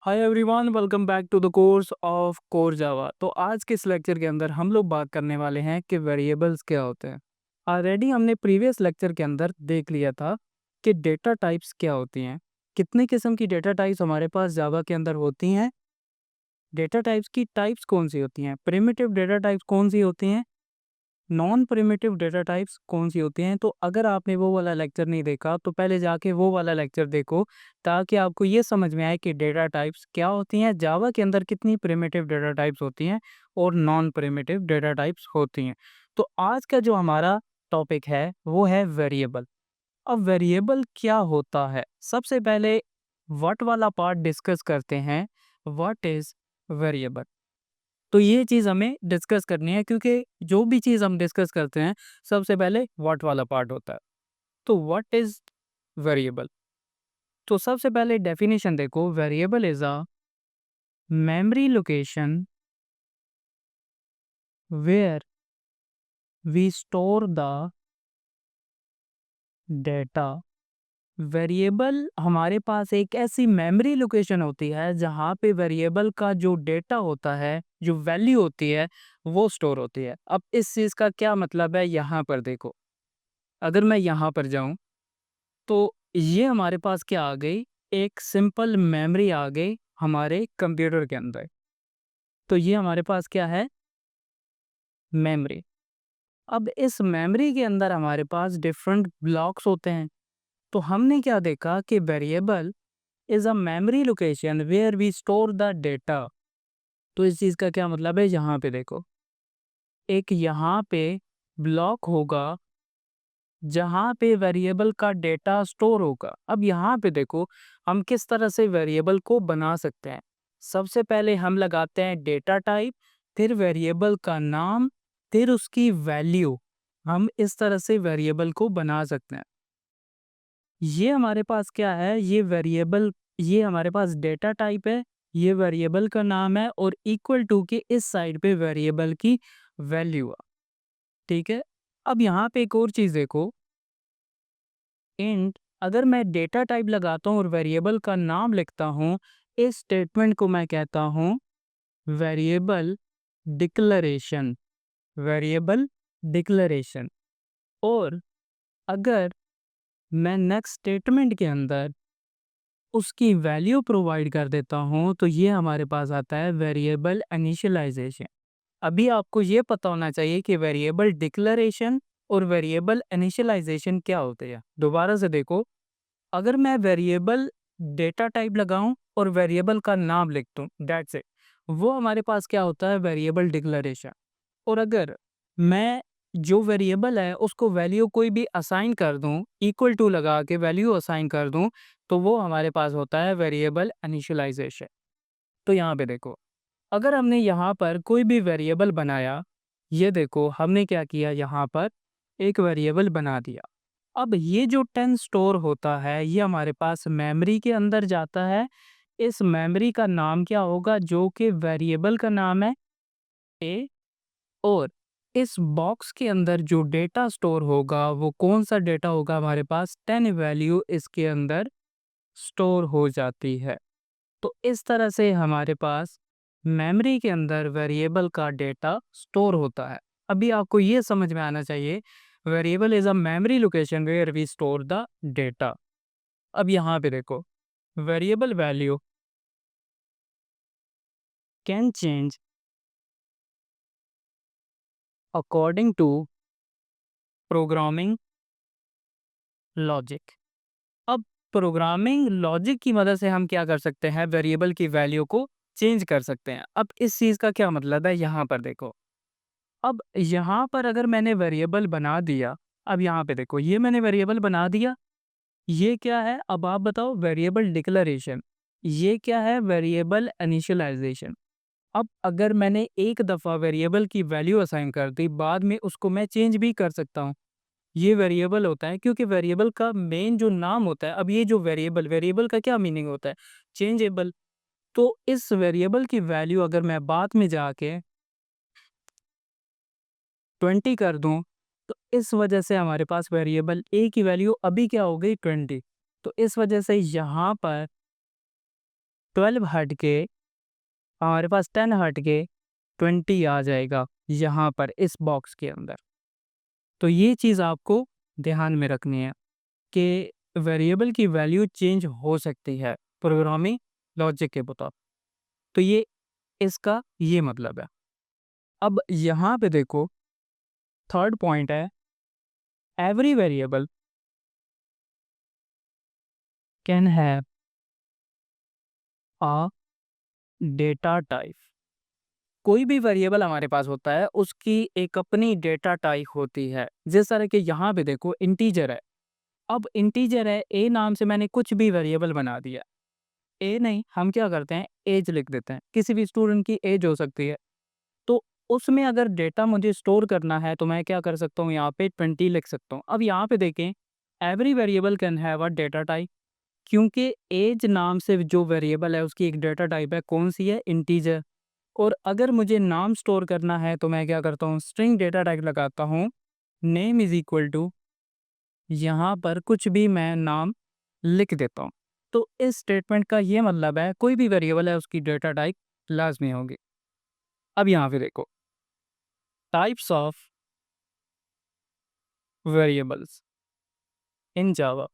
Hi everyone, welcome back to the course of core Java. तो आज के इस लेक्चर के अंदर हम लोग बात करने वाले हैं कि वेरिएबल्स क्या होते हैं। ऑलरेडी हमने प्रीवियस लेक्चर के अंदर देख लिया था कि डेटा टाइप्स क्या होती हैं। कितने किस्म की डेटा टाइप्स हमारे पास जावा के अंदर होती हैं। डेटा टाइप्स की टाइप्स कौन सी होती हैं, प्रिमिटिव डेटा टाइप्स कौन सी होती हैं, नॉन प्रिमिटिव डेटा टाइप्स कौन सी होती हैं। तो अगर आपने वो वाला लेक्चर नहीं देखा तो पहले जाके वो वाला लेक्चर देखो, ताकि आपको ये समझ में आए कि डेटा टाइप्स क्या होती हैं, जावा के अंदर कितनी प्रिमिटिव डेटा टाइप्स होती हैं और नॉन प्रिमिटिव डेटा टाइप्स होती हैं। तो आज का जो हमारा टॉपिक है वो है वेरिएबल। अब वेरिएबल क्या होता है, सबसे पहले व्हाट वाला पार्ट डिस्कस करते हैं। व्हाट इज वेरिएबल, तो ये चीज़ हमें डिस्कस करनी है, क्योंकि जो भी चीज़ हम डिस्कस करते हैं सबसे पहले व्हाट वाला पार्ट होता है। तो व्हाट इज वेरिएबल, तो सबसे पहले डेफिनेशन देखो। Variable is a memory location where we store the data. Variable हमारे पास एक ऐसी मेमोरी लोकेशन होती है जहाँ पे वेरिएबल का जो डेटा होता है, जो वैल्यू होती है, वो स्टोर होती है। अब इस चीज़ का क्या मतलब है, यहाँ पर देखो। अगर मैं यहाँ पर जाऊँ तो ये हमारे पास क्या आ गई, एक सिंपल मेमोरी आ गई हमारे कंप्यूटर के अंदर। तो ये हमारे पास क्या है, मेमोरी। अब इस मेमोरी के अंदर हमारे पास डिफरेंट ब्लॉक्स होते हैं। तो हमने क्या देखा कि variable is a memory location where we store the data. तो इस चीज़ का क्या मतलब है, यहाँ पे देखो, एक यहाँ पे ब्लॉक होगा जहाँ पे वेरिएबल का डेटा स्टोर होगा। अब यहाँ पे देखो, हम किस तरह से वेरिएबल को बना सकते हैं। सबसे पहले हम लगाते हैं डेटा टाइप, फिर वेरिएबल का नाम, फिर उसकी वैल्यू। हम इस तरह से वेरिएबल को बना सकते हैं। ये हमारे पास क्या है, ये वेरिएबल, ये हमारे पास डेटा टाइप है, ये वेरिएबल का नाम है, और इक्वल टू के इस साइड पे वेरिएबल की वैल्यू है। ठीक है। अब यहाँ पे एक और चीज़ देखो, इंट, अगर मैं डेटा टाइप लगाता हूँ और वेरिएबल का नाम लिखता हूँ, इस स्टेटमेंट को मैं कहता हूँ वेरिएबल डिक्लेरेशन। Variable declaration. और अगर मैं नेक्स्ट स्टेटमेंट के अंदर उसकी वैल्यू प्रोवाइड कर देता हूँ, तो ये हमारे पास आता है वेरिएबल इनिशियलाइजेशन। अभी आपको ये पता होना चाहिए कि वेरिएबल डिक्लेरेशन और वेरिएबल इनिशियलाइजेशन क्या होते हैं। दोबारा से देखो, अगर मैं वेरिएबल डेटा टाइप लगाऊं और वेरिएबल का नाम लिख दूं, दैट्स इट, वो हमारे पास क्या होता है, वेरिएबल डिक्लेरेशन। और अगर मैं जो वेरिएबल है उसको वैल्यू कोई भी असाइन कर दूं, इक्वल टू लगा के वैल्यू असाइन कर दूं, तो वो हमारे पास होता है वेरिएबल इनिशियलाइजेशन। तो यहाँ पे देखो, अगर हमने यहाँ पर कोई भी वेरिएबल बनाया, ये देखो हमने क्या किया, यहाँ पर एक वेरिएबल बना दिया। अब ये जो 10 स्टोर होता है ये हमारे पास मेमोरी के अंदर जाता है। इस मेमोरी का नाम क्या होगा, जो कि वेरिएबल का नाम है ए। और इस बॉक्स के अंदर जो डेटा स्टोर होगा वो कौन सा डेटा होगा, हमारे पास 10 वैल्यू इसके अंदर स्टोर हो जाती है। तो इस तरह से हमारे पास मेमोरी के अंदर वेरिएबल का डेटा स्टोर होता है। अभी आपको ये समझ में आना चाहिए, variable is a memory location where we store the data. अब यहाँ पे देखो, variable value can change according to programming logic. अब प्रोग्रामिंग लॉजिक की मदद से हम क्या कर सकते हैं, वेरिएबल की वैल्यू को चेंज कर सकते हैं। अब इस चीज़ का क्या मतलब है, यहाँ पर देखो, अब यहाँ पर अगर मैंने वेरिएबल बना दिया, अब यहाँ पे देखो ये मैंने वेरिएबल बना दिया, ये क्या है, अब आप बताओ, वेरिएबल डिक्लेरेशन। ये क्या है, वेरिएबल इनिशियलाइजेशन। अब अगर मैंने एक दफ़ा वेरिएबल की वैल्यू असाइन कर दी, बाद में उसको मैं चेंज भी कर सकता हूँ। ये वेरिएबल होता है, क्योंकि वेरिएबल का मेन जो नाम होता है, अब ये जो वेरिएबल, वेरिएबल का क्या मीनिंग होता है, चेंजेबल। तो इस वेरिएबल की वैल्यू अगर मैं बाद में जाके 20 कर दूं, तो इस वजह से हमारे पास वेरिएबल ए की वैल्यू अभी क्या हो गई, 20। तो इस वजह से यहाँ पर 12 हट के हमारे पास 10 हट के 20 आ जाएगा यहाँ पर इस बॉक्स के अंदर। तो ये चीज़ आपको ध्यान में रखनी है कि वेरिएबल की वैल्यू चेंज हो सकती है प्रोग्रामिंग लॉजिक के मुताबिक। तो ये इसका ये मतलब है। अब यहाँ पे देखो, थर्ड पॉइंट है, every variable can have a data type. कोई भी वेरिएबल हमारे पास होता है उसकी एक अपनी डेटा टाइप होती है। जिस तरह के यहाँ पे देखो इंटीजर है। अब इंटीजर है, ए नाम से मैंने कुछ भी वेरिएबल बना दिया। ए नहीं, हम क्या करते हैं, एज लिख देते हैं। किसी भी स्टूडेंट की एज हो सकती है, तो उसमें अगर डेटा मुझे स्टोर करना है तो मैं क्या कर सकता हूँ, यहाँ पे 20 लिख सकता हूँ। अब यहाँ पे देखें, every variable can have a data type, क्योंकि एज नाम से जो वेरिएबल है उसकी एक डेटा टाइप है, कौन सी है, इंटीजर। और अगर मुझे नाम स्टोर करना है तो मैं क्या करता हूँ, स्ट्रिंग डेटा टाइप लगाता हूँ, नेम इज इक्वल टू, यहाँ पर कुछ भी मैं नाम लिख देता हूँ। तो इस स्टेटमेंट का ये मतलब है कोई भी वेरिएबल है उसकी डेटा टाइप लाजमी होगी। अब यहाँ पे देखो, टाइप्स ऑफ वेरिएबल्स इन जावा।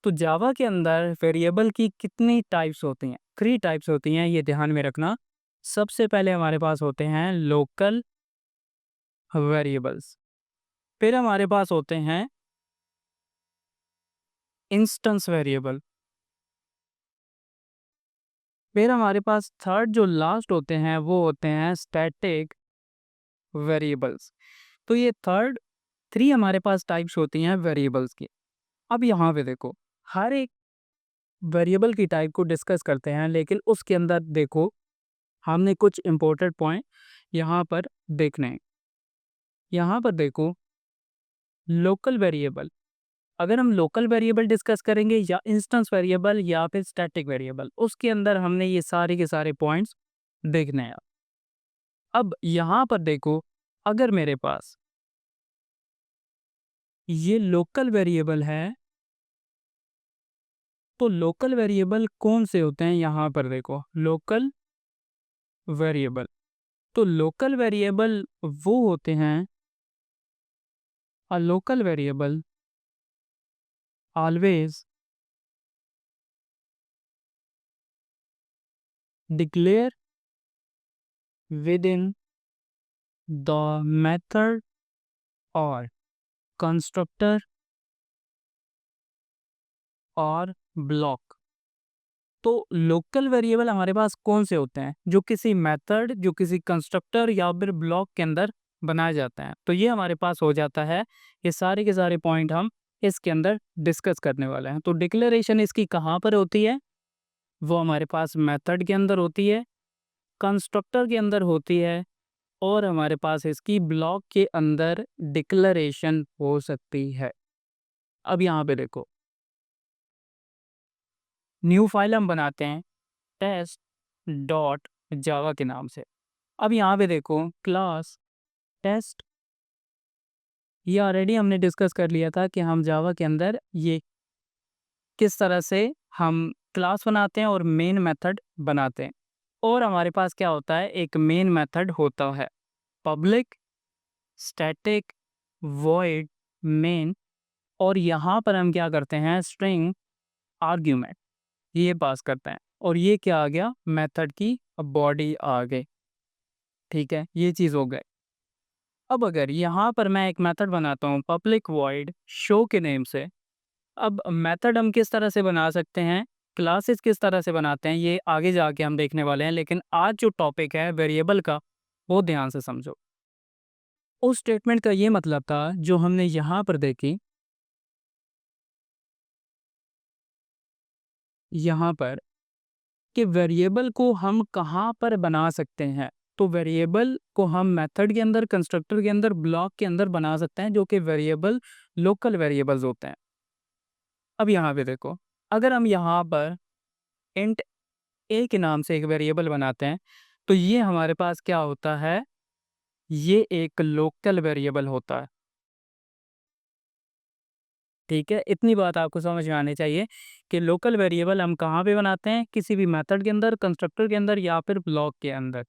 तो जावा के अंदर वेरिएबल की कितनी टाइप्स होती हैं, 3 टाइप्स होती हैं, ये ध्यान में रखना। सबसे पहले हमारे पास होते हैं लोकल वेरिएबल्स, फिर हमारे पास होते हैं इंस्टेंस वेरिएबल, फिर हमारे पास थर्ड जो लास्ट होते हैं वो होते हैं स्टैटिक वेरिएबल्स। तो ये थर्ड 3 हमारे पास टाइप्स होती हैं वेरिएबल्स की। अब यहाँ पे देखो, हर एक वेरिएबल की टाइप को डिस्कस करते हैं, लेकिन उसके अंदर देखो हमने कुछ इंपॉर्टेंट पॉइंट यहाँ पर देखने हैं। यहाँ पर देखो, लोकल वेरिएबल, अगर हम लोकल वेरिएबल डिस्कस करेंगे या इंस्टेंस वेरिएबल या फिर स्टैटिक वेरिएबल, उसके अंदर हमने ये सारे के सारे पॉइंट्स देखने हैं। अब यहाँ पर देखो, अगर मेरे पास ये लोकल वेरिएबल है तो लोकल वेरिएबल कौन से होते हैं, यहाँ पर देखो लोकल वेरिएबल। तो लोकल वेरिएबल वो होते हैं, a local variable always declare with in the method और कंस्ट्रक्टर और ब्लॉक। तो लोकल वेरिएबल हमारे पास कौन से होते हैं, जो किसी मेथड, जो किसी कंस्ट्रक्टर या फिर ब्लॉक के अंदर बनाए जाते हैं। तो ये हमारे पास हो जाता है, ये सारे के सारे पॉइंट हम इसके अंदर डिस्कस करने वाले हैं। तो डिक्लेरेशन इसकी कहाँ पर होती है, वो हमारे पास मेथड के अंदर होती है, कंस्ट्रक्टर के अंदर होती है, और हमारे पास इसकी ब्लॉक के अंदर डिक्लेरेशन हो सकती है। अब यहाँ पे देखो, न्यू फाइल हम बनाते हैं टेस्ट डॉट जावा के नाम से। अब यहाँ पे देखो, क्लास टेस्ट, ये ऑलरेडी हमने डिस्कस कर लिया था कि हम जावा के अंदर ये किस तरह से हम क्लास बनाते हैं और मेन मेथड बनाते हैं। और हमारे पास क्या होता है, एक मेन मेथड होता है, पब्लिक स्टैटिक वॉइड मेन, और यहाँ पर हम क्या करते हैं, स्ट्रिंग आर्ग्यूमेंट ये पास करते हैं। और ये क्या आ गया, मेथड की बॉडी आ गई। ठीक है, ये चीज़ हो गई। अब अगर यहाँ पर मैं एक मेथड बनाता हूँ पब्लिक वॉइड शो के नेम से, अब मेथड हम किस तरह से बना सकते हैं, क्लासेस किस तरह से बनाते हैं, ये आगे जाके हम देखने वाले हैं। लेकिन आज जो टॉपिक है वेरिएबल का, वो ध्यान से समझो। उस स्टेटमेंट का ये मतलब था जो हमने यहाँ पर देखी, यहाँ पर, कि वेरिएबल को हम कहाँ पर बना सकते हैं। तो वेरिएबल को हम मेथड के अंदर, कंस्ट्रक्टर के अंदर, ब्लॉक के अंदर बना सकते हैं, जो कि वेरिएबल लोकल वेरिएबल्स होते हैं। अब यहाँ पे देखो, अगर हम यहाँ पर इंट ए के नाम से एक वेरिएबल बनाते हैं, तो ये हमारे पास क्या होता है, ये एक लोकल वेरिएबल होता है। ठीक है, इतनी बात आपको समझ में आनी चाहिए कि लोकल वेरिएबल हम कहाँ पे बनाते हैं, किसी भी मेथड के अंदर, कंस्ट्रक्टर के अंदर या फिर ब्लॉक के अंदर।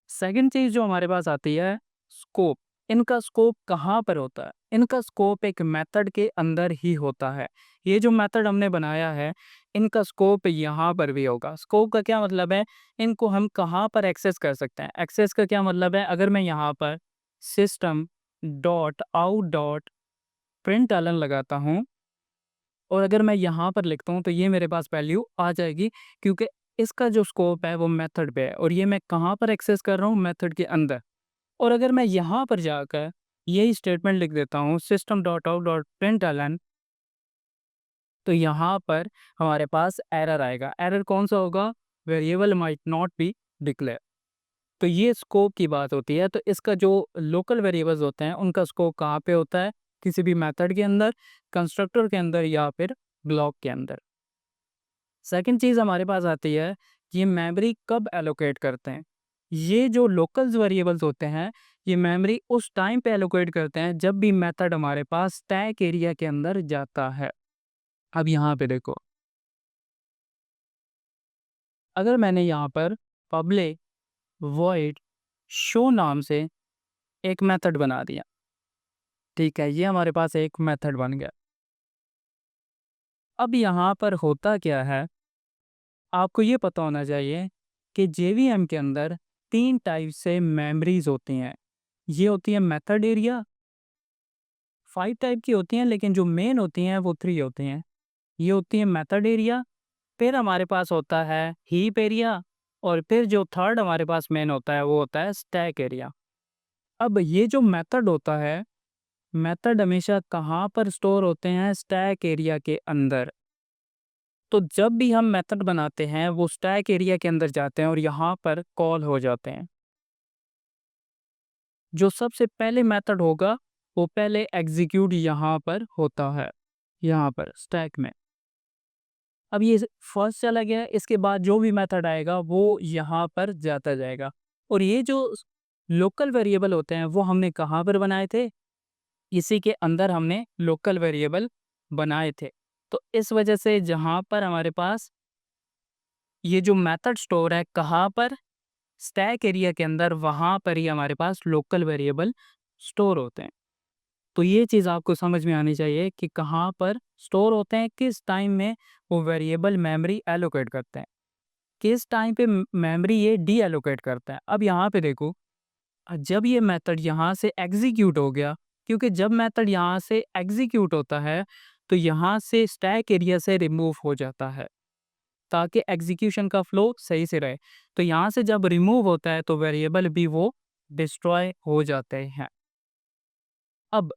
सेकंड चीज़ जो हमारे पास आती है, स्कोप। इनका स्कोप कहाँ पर होता है? इनका स्कोप एक मेथड के अंदर ही होता है। ये जो मेथड हमने बनाया है, इनका स्कोप यहाँ पर भी होगा। स्कोप का क्या मतलब है? इनको हम कहाँ पर एक्सेस कर सकते हैं? एक्सेस का क्या मतलब है? अगर मैं यहाँ पर system dot out dot println लगाता हूँ और अगर मैं यहाँ पर लिखता हूँ तो ये मेरे पास वैल्यू आ जाएगी, क्योंकि इसका जो स्कोप है वो मेथड पे है और ये मैं कहाँ पर एक्सेस कर रहा हूँ, मेथड के अंदर। और अगर मैं यहाँ पर जाकर यही स्टेटमेंट लिख देता हूँ system dot out dot println, तो यहाँ पर हमारे पास एरर आएगा। एरर कौन सा होगा? Variable might not be declare. तो ये स्कोप की बात होती है। तो इसका जो लोकल वेरिएबल्स होते हैं उनका स्कोप कहाँ पे होता है? किसी भी मेथड के अंदर, कंस्ट्रक्टर के अंदर या फिर ब्लॉक के अंदर। सेकंड चीज़ हमारे पास आती है, ये मेमोरी कब एलोकेट करते हैं? ये जो लोकल्स वेरिएबल्स होते हैं, ये मेमोरी उस टाइम पे एलोकेट करते हैं जब भी मेथड हमारे पास स्टैक एरिया के अंदर जाता है। अब यहाँ पे देखो, अगर मैंने यहाँ पर पब्लिक वॉइड शो नाम से एक मेथड बना दिया, ठीक है, ये हमारे पास एक मेथड बन गया। अब यहाँ पर होता क्या है, आपको ये पता होना चाहिए कि जेवीएम के अंदर 3 टाइप से मेमोरीज होती हैं। ये होती है मेथड एरिया, 5 टाइप की होती हैं, लेकिन जो मेन होती हैं वो 3 होती हैं। ये होती है मेथड एरिया, फिर हमारे पास होता है हीप एरिया, और फिर जो थर्ड हमारे पास मेन होता है वो होता है स्टैक एरिया। अब ये जो मेथड होता है, मेथड हमेशा कहाँ पर स्टोर होते हैं? स्टैक एरिया के अंदर। तो जब भी हम मेथड बनाते हैं वो स्टैक एरिया के अंदर जाते हैं और यहाँ पर कॉल हो जाते हैं। जो सबसे पहले मेथड होगा वो पहले एग्जीक्यूट यहाँ पर होता है, यहाँ पर स्टैक में। अब ये फर्स्ट चला गया, इसके बाद जो भी मेथड आएगा वो यहाँ पर जाता जाएगा। और ये जो लोकल वेरिएबल होते हैं वो हमने कहाँ पर बनाए थे? इसी के अंदर हमने लोकल वेरिएबल बनाए थे। तो इस वजह से जहाँ पर हमारे पास ये जो मेथड स्टोर है कहाँ पर? स्टैक एरिया के अंदर, वहाँ पर ही हमारे पास लोकल वेरिएबल स्टोर होते हैं। तो ये चीज़ आपको समझ में आनी चाहिए कि कहाँ पर स्टोर होते हैं, किस टाइम में वो वेरिएबल मेमोरी एलोकेट करते हैं, किस टाइम पे मेमोरी ये डी एलोकेट करता है। अब यहाँ पे देखो, जब ये मेथड यहाँ से एग्जीक्यूट हो गया, क्योंकि जब मेथड यहाँ से एग्जीक्यूट होता है तो यहाँ से स्टैक एरिया से रिमूव हो जाता है ताकि एग्जीक्यूशन का फ्लो सही से रहे। तो यहाँ से जब रिमूव होता है तो वेरिएबल भी वो डिस्ट्रॉय हो जाते हैं। अब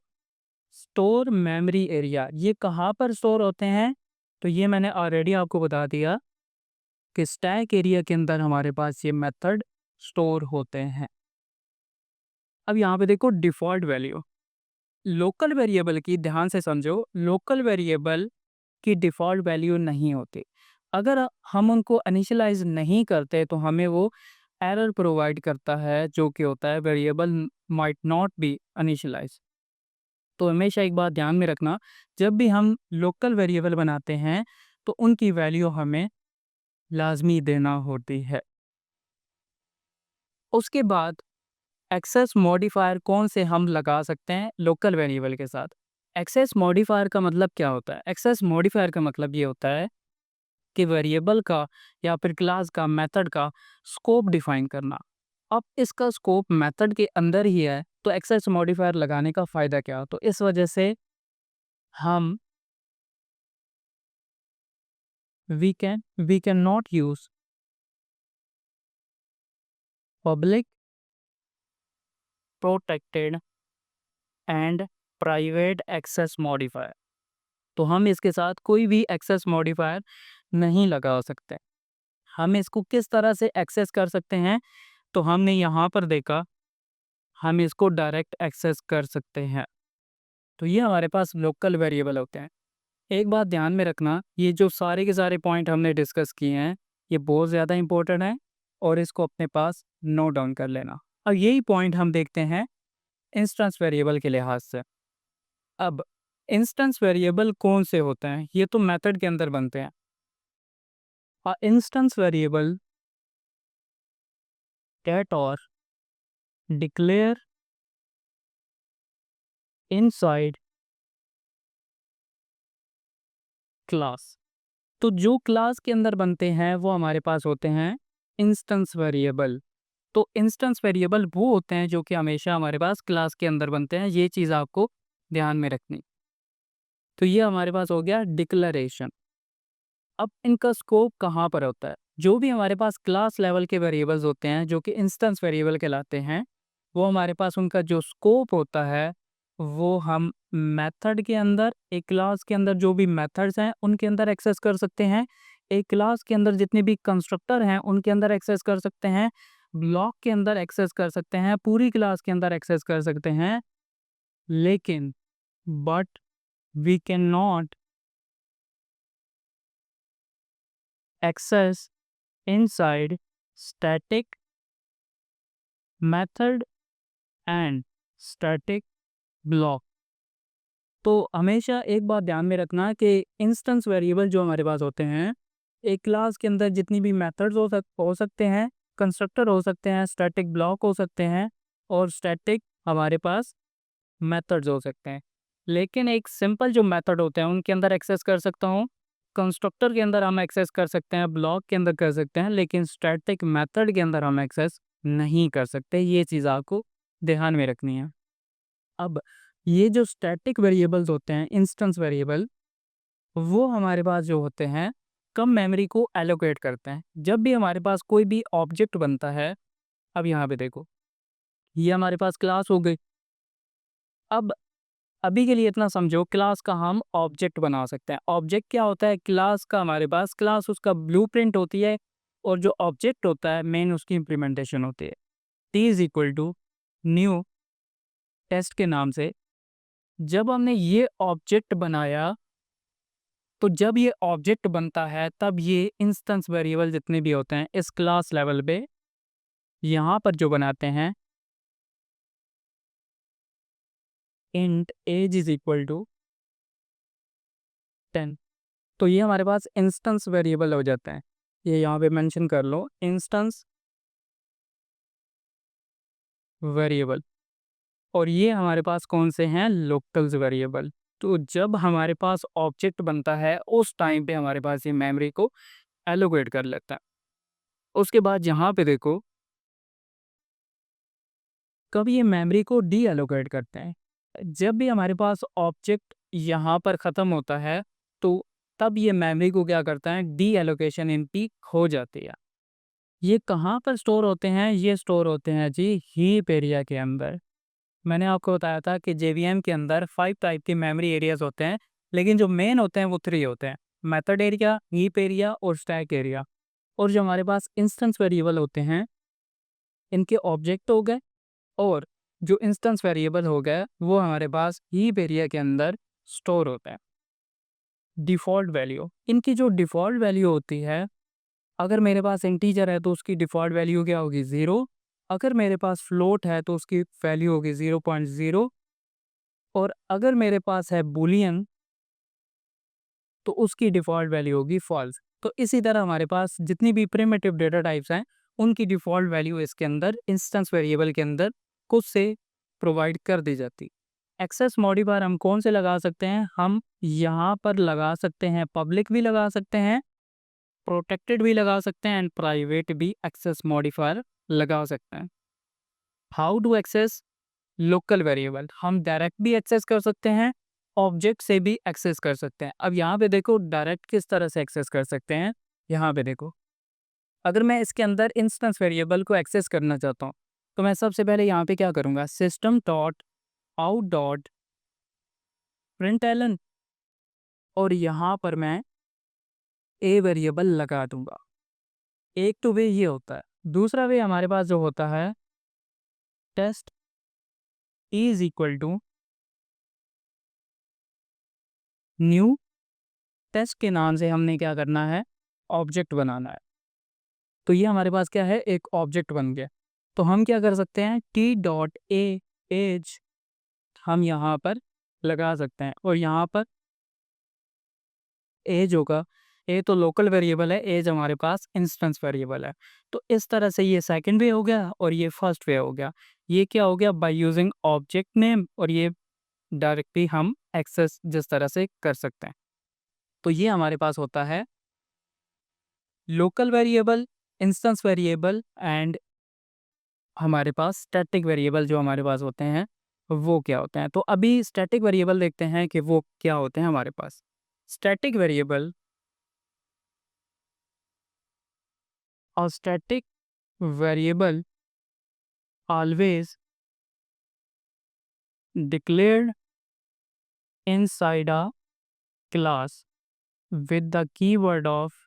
स्टोर मेमोरी एरिया, ये कहाँ पर स्टोर होते हैं? तो ये मैंने ऑलरेडी आपको बता दिया कि स्टैक एरिया के अंदर हमारे पास ये मेथड स्टोर होते हैं। अब यहाँ पे देखो डिफ़ॉल्ट वैल्यू, लोकल वेरिएबल की ध्यान से समझो, लोकल वेरिएबल की डिफ़ॉल्ट वैल्यू नहीं होती। अगर हम उनको इनिशियलाइज़ नहीं करते तो हमें वो एरर प्रोवाइड करता है, जो कि होता है variable might not be initialize. तो हमेशा एक बात ध्यान में रखना, जब भी हम लोकल वेरिएबल बनाते हैं तो उनकी वैल्यू हमें लाज़मी देना होती है। उसके बाद एक्सेस मॉडिफायर कौन से हम लगा सकते हैं लोकल वेरिएबल के साथ? एक्सेस मॉडिफायर का मतलब क्या होता है? एक्सेस मॉडिफायर का मतलब ये होता है कि वेरिएबल का या फिर क्लास का, मेथड का स्कोप डिफाइन करना। अब इसका स्कोप मेथड के अंदर ही है तो एक्सेस मॉडिफायर लगाने का फ़ायदा क्या? तो इस वजह से हम we can not use public, protected and private access modifier. तो हम इसके साथ कोई भी एक्सेस मॉडिफायर नहीं लगा सकते। हम इसको किस तरह से एक्सेस कर सकते हैं? तो हमने यहाँ पर देखा, हम इसको डायरेक्ट एक्सेस कर सकते हैं। तो ये हमारे पास लोकल वेरिएबल होते हैं। एक बात ध्यान में रखना, ये जो सारे के सारे पॉइंट हमने डिस्कस किए हैं, ये बहुत ज़्यादा इंपॉर्टेंट है और इसको अपने पास नोट डाउन कर लेना। अब यही पॉइंट हम देखते हैं इंस्टेंस वेरिएबल के लिहाज से। अब इंस्टेंस वेरिएबल कौन से होते हैं? ये तो मेथड के अंदर बनते हैं। Instance variable that are declare inside class. तो जो क्लास के अंदर बनते हैं वो हमारे पास होते हैं इंस्टेंस वेरिएबल। तो इंस्टेंस वेरिएबल वो होते हैं जो कि हमेशा हमारे पास क्लास के अंदर बनते हैं, ये चीज़ आपको ध्यान में रखनी। तो ये हमारे पास हो गया डिक्लेरेशन। अब इनका स्कोप कहाँ पर होता है? जो भी हमारे पास क्लास लेवल के वेरिएबल्स होते हैं जो कि इंस्टेंस वेरिएबल कहलाते हैं, वो हमारे पास उनका जो स्कोप होता है वो हम मेथड के अंदर, एक क्लास के अंदर जो भी मेथड्स हैं उनके अंदर एक्सेस कर सकते हैं। एक क्लास के अंदर जितने भी कंस्ट्रक्टर हैं उनके अंदर एक्सेस कर सकते हैं। ब्लॉक के अंदर एक्सेस कर सकते हैं, पूरी क्लास के अंदर एक्सेस कर सकते हैं। लेकिन but we can not access inside static method and static block। तो हमेशा एक बात ध्यान में रखना कि इंस्टेंस वेरिएबल जो हमारे पास होते हैं, एक क्लास के अंदर जितनी भी मेथड्स हो सकते हैं, कंस्ट्रक्टर हो सकते हैं, स्टैटिक ब्लॉक हो सकते हैं और स्टैटिक हमारे पास मेथड्स हो सकते हैं। लेकिन एक सिंपल जो मेथड होते हैं उनके अंदर एक्सेस कर सकता हूँ, कंस्ट्रक्टर के अंदर हम एक्सेस कर सकते हैं, ब्लॉक के अंदर कर सकते हैं, लेकिन स्टैटिक मेथड के अंदर हम एक्सेस नहीं कर सकते। ये चीज़ आपको ध्यान में रखनी है। अब ये जो स्टैटिक वेरिएबल्स होते हैं, इंस्टेंस वेरिएबल, वो हमारे पास जो होते हैं कम मेमोरी को एलोकेट करते हैं। जब भी हमारे पास कोई भी ऑब्जेक्ट बनता है, अब यहाँ पे देखो, ये हमारे पास क्लास हो गई। अब अभी के लिए इतना समझो, क्लास का हम ऑब्जेक्ट बना सकते हैं। ऑब्जेक्ट क्या होता है? क्लास का हमारे पास, क्लास उसका ब्लूप्रिंट होती है और जो ऑब्जेक्ट होता है मेन उसकी इम्प्लीमेंटेशन होती है। T is equal to new test के नाम से जब हमने ये ऑब्जेक्ट बनाया, तो जब ये ऑब्जेक्ट बनता है तब ये इंस्टेंस वेरिएबल जितने भी होते हैं इस क्लास लेवल पे यहाँ पर जो बनाते हैं, int age is equal to 10, तो ये हमारे पास इंस्टेंस वेरिएबल हो जाता है। ये यहाँ पे मेंशन कर लो, इंस्टेंस वेरिएबल। और ये हमारे पास कौन से हैं? Locals variable. तो जब हमारे पास ऑब्जेक्ट बनता है उस टाइम पे हमारे पास ये मेमोरी को एलोकेट कर लेता है। उसके बाद यहाँ पे देखो, कब ये मेमोरी को डी एलोकेट करते हैं? जब भी हमारे पास ऑब्जेक्ट यहाँ पर ख़त्म होता है तो तब ये मेमोरी को क्या करता है? डी एलोकेशन इनकी हो जाती है। ये कहाँ पर स्टोर होते हैं? ये स्टोर होते हैं जी हीप एरिया के अंदर। मैंने आपको बताया था कि जेवीएम के अंदर 5 टाइप के मेमोरी एरियाज होते हैं, लेकिन जो मेन होते हैं वो 3 होते हैं, मेथड एरिया, हीप एरिया और स्टैक एरिया। और जो हमारे पास इंस्टेंस वेरिएबल होते हैं, इनके ऑब्जेक्ट हो गए और जो इंस्टेंस वेरिएबल हो गए वो हमारे पास हीप एरिया के अंदर स्टोर होता है। डिफ़ॉल्ट वैल्यू, इनकी जो डिफ़ॉल्ट वैल्यू होती है, अगर मेरे पास इंटीजर है तो उसकी डिफ़ॉल्ट वैल्यू क्या होगी? 0। अगर मेरे पास फ्लोट है तो उसकी वैल्यू होगी 0.0 और अगर मेरे पास है बूलियन तो उसकी डिफ़ॉल्ट वैल्यू होगी फॉल्स। तो इसी तरह हमारे पास जितनी भी प्रिमिटिव डेटा टाइप्स हैं उनकी डिफ़ॉल्ट वैल्यू इसके अंदर इंस्टेंस वेरिएबल के अंदर खुद से प्रोवाइड कर दी जाती। एक्सेस मॉडिफायर हम कौन से लगा सकते हैं? हम यहाँ पर लगा सकते हैं, पब्लिक भी लगा सकते हैं, प्रोटेक्टेड भी लगा सकते हैं एंड प्राइवेट भी एक्सेस मॉडिफायर लगा सकते हैं। How to access local variable? हम डायरेक्ट भी एक्सेस कर सकते हैं, ऑब्जेक्ट से भी एक्सेस कर सकते हैं। अब यहाँ पे देखो डायरेक्ट किस तरह से एक्सेस कर सकते हैं। यहाँ पे देखो, अगर मैं इसके अंदर इंस्टेंस वेरिएबल को एक्सेस करना चाहता हूँ तो मैं सबसे पहले यहाँ पे क्या करूँगा? System dot out dot println और यहाँ पर मैं ए वेरिएबल लगा दूंगा। एक तो वे ये होता है। दूसरा वे हमारे पास जो होता है, test is equal to new test के नाम से हमने क्या करना है? ऑब्जेक्ट बनाना है। तो ये हमारे पास क्या है? एक ऑब्जेक्ट बन गया। तो हम क्या कर सकते हैं? टी डॉट ए एज हम यहाँ पर लगा सकते हैं। और यहाँ पर एज होगा, ए तो लोकल वेरिएबल है, एज हमारे पास इंस्टेंस वेरिएबल है। तो इस तरह से ये सेकंड वे हो गया और ये फर्स्ट वे हो गया। ये क्या हो गया, बाय यूजिंग ऑब्जेक्ट नेम, और ये डायरेक्टली हम एक्सेस जिस तरह से कर सकते हैं। तो ये हमारे पास होता है local variable, instance variable and हमारे पास स्टैटिक वेरिएबल जो हमारे पास होते हैं, वो क्या होते हैं। तो अभी स्टैटिक वेरिएबल देखते हैं कि वो क्या होते हैं हमारे पास। स्टैटिक वेरिएबल और static variable always declared inside a class with the keyword of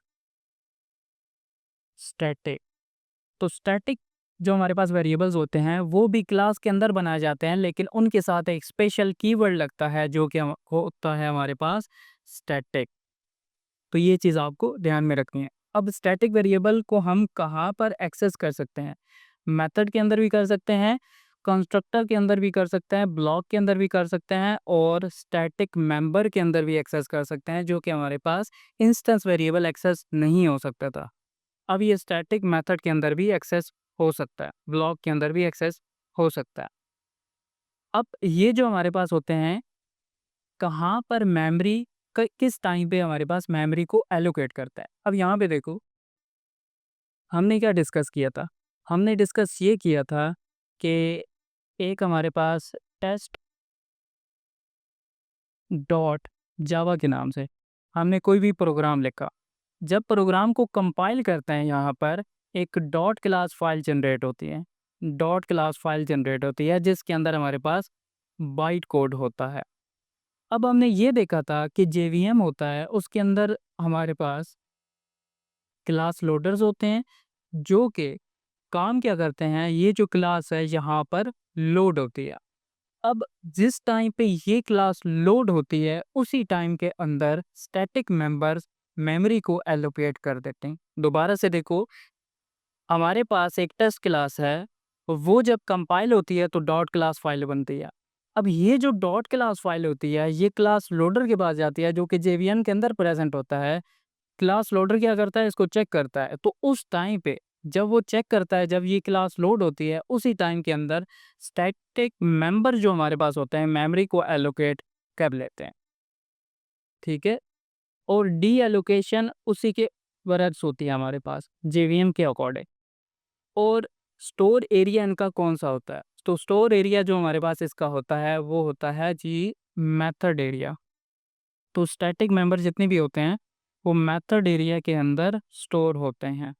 static। तो स्टैटिक जो हमारे पास वेरिएबल्स होते हैं वो भी क्लास के अंदर बनाए जाते हैं, लेकिन उनके साथ एक स्पेशल कीवर्ड लगता है जो कि होता है हमारे पास स्टैटिक। तो ये चीज़ आपको ध्यान में रखनी है। अब स्टैटिक वेरिएबल को हम कहाँ पर एक्सेस कर सकते हैं? मेथड के अंदर भी कर सकते हैं, कंस्ट्रक्टर के अंदर भी कर सकते हैं, ब्लॉक के अंदर भी कर सकते हैं और स्टैटिक मेंबर के अंदर भी एक्सेस कर सकते हैं, जो कि हमारे पास इंस्टेंस वेरिएबल एक्सेस नहीं हो सकता था। अब ये स्टैटिक मेथड के अंदर भी एक्सेस हो सकता है, ब्लॉक के अंदर भी एक्सेस हो सकता है। अब ये जो हमारे पास होते हैं, कहाँ पर मेमोरी किस टाइम पे हमारे पास मेमोरी को एलोकेट करता है। अब यहाँ पे देखो, हमने क्या डिस्कस किया था? हमने डिस्कस ये किया था कि एक हमारे पास टेस्ट डॉट जावा के नाम से हमने कोई भी प्रोग्राम लिखा। जब प्रोग्राम को कंपाइल करते हैं, यहाँ पर एक डॉट क्लास फाइल जनरेट होती है। डॉट क्लास फाइल जनरेट होती है जिसके अंदर हमारे पास बाइट कोड होता है। अब हमने ये देखा था कि जेवीएम होता है, उसके अंदर हमारे पास क्लास लोडर्स होते हैं जो कि काम क्या करते हैं, ये जो क्लास है यहाँ पर लोड होती है। अब जिस टाइम पे ये क्लास लोड होती है उसी टाइम के अंदर स्टैटिक मेंबर्स मेमोरी को एलोकेट कर देते हैं। दोबारा से देखो, हमारे पास एक टेस्ट क्लास है, वो जब कंपाइल होती है तो डॉट क्लास फाइल बनती है। अब ये जो डॉट क्लास फाइल होती है ये क्लास लोडर के पास जाती है जो कि जेवीएम के अंदर प्रेजेंट होता है। क्लास लोडर क्या करता है, इसको चेक करता है। तो उस टाइम पे जब वो चेक करता है, जब ये क्लास लोड होती है उसी टाइम के अंदर स्टैटिक मेंबर जो हमारे पास होते हैं मेमोरी को एलोकेट कर लेते हैं। ठीक है। और डी एलोकेशन उसी के वर्ड्स होती है हमारे पास जेवीएम के अकॉर्डिंग। और स्टोर एरिया इनका कौन सा होता है? तो स्टोर एरिया जो हमारे पास इसका होता है वो होता है जी मेथड एरिया। तो स्टैटिक मेंबर जितने भी होते हैं वो मेथड एरिया के अंदर स्टोर होते हैं।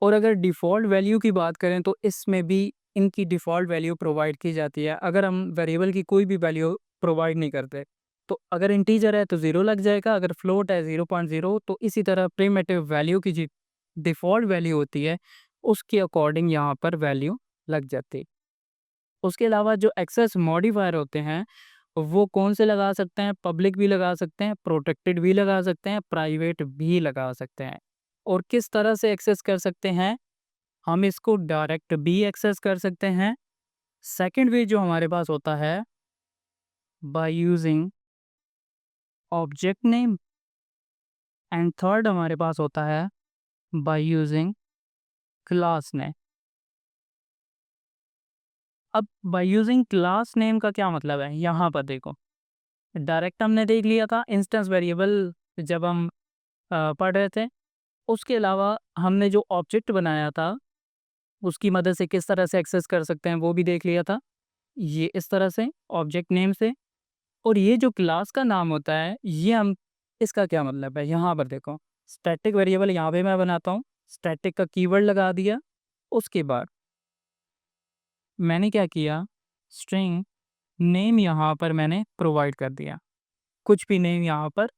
और अगर डिफ़ॉल्ट वैल्यू की बात करें तो इसमें भी इनकी डिफ़ॉल्ट वैल्यू प्रोवाइड की जाती है। अगर हम वेरिएबल की कोई भी वैल्यू प्रोवाइड नहीं करते, तो अगर इंटीजर है तो 0 लग जाएगा, अगर फ्लोट है 0.0, तो इसी तरह प्रिमिटिव वैल्यू की जी डिफ़ॉल्ट वैल्यू होती है, उसके अकॉर्डिंग यहाँ पर वैल्यू लग जाती है। उसके अलावा जो एक्सेस मॉडिफायर होते हैं, वो कौन से लगा सकते हैं? पब्लिक भी लगा सकते हैं, प्रोटेक्टेड भी लगा सकते हैं, प्राइवेट भी लगा सकते हैं। और किस तरह से एक्सेस कर सकते हैं? हम इसको डायरेक्ट भी एक्सेस कर सकते हैं। सेकंड वे जो हमारे पास होता है by using object name and third हमारे पास होता है बाय यूजिंग क्लास नेम। अब बाय यूजिंग क्लास नेम का क्या मतलब है? यहाँ पर देखो, डायरेक्ट हमने देख लिया था इंस्टेंस वेरिएबल जब हम पढ़ रहे थे। उसके अलावा हमने जो ऑब्जेक्ट बनाया था उसकी मदद से किस तरह से एक्सेस कर सकते हैं वो भी देख लिया था। ये इस तरह से ऑब्जेक्ट नेम से। और ये जो क्लास का नाम होता है ये हम, इसका क्या मतलब है? यहाँ पर देखो, स्टैटिक वेरिएबल यहाँ पे मैं बनाता हूँ, स्टैटिक का कीवर्ड लगा दिया। उसके बाद मैंने क्या किया, स्ट्रिंग नेम यहाँ पर मैंने प्रोवाइड कर दिया। कुछ भी नेम यहाँ पर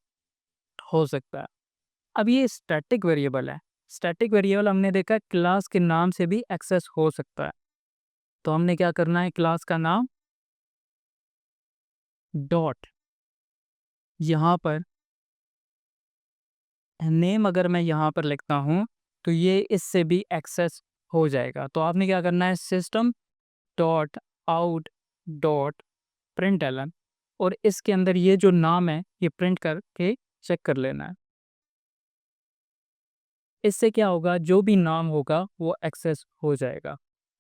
हो सकता है। अब ये स्टैटिक वेरिएबल है। स्टैटिक वेरिएबल हमने देखा क्लास के नाम से भी एक्सेस हो सकता है। तो हमने क्या करना है, क्लास का नाम डॉट यहाँ पर नेम अगर मैं यहाँ पर लिखता हूँ तो ये इससे भी एक्सेस हो जाएगा। तो आपने क्या करना है, system dot out dot println, और इसके अंदर ये जो नाम है ये प्रिंट करके चेक कर लेना है। इससे क्या होगा, जो भी नाम होगा वो एक्सेस हो जाएगा।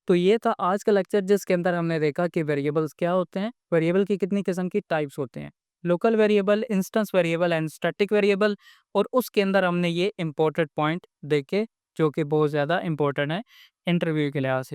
तो ये था आज का लेक्चर जिसके अंदर हमने देखा कि वेरिएबल्स क्या होते हैं, वेरिएबल की कितनी किस्म की टाइप्स होते हैं, local variable, instance variable and static variable. और उसके अंदर हमने ये इंपॉर्टेंट पॉइंट देखे जो कि बहुत ज़्यादा इंपॉर्टेंट है इंटरव्यू के लिहाज से।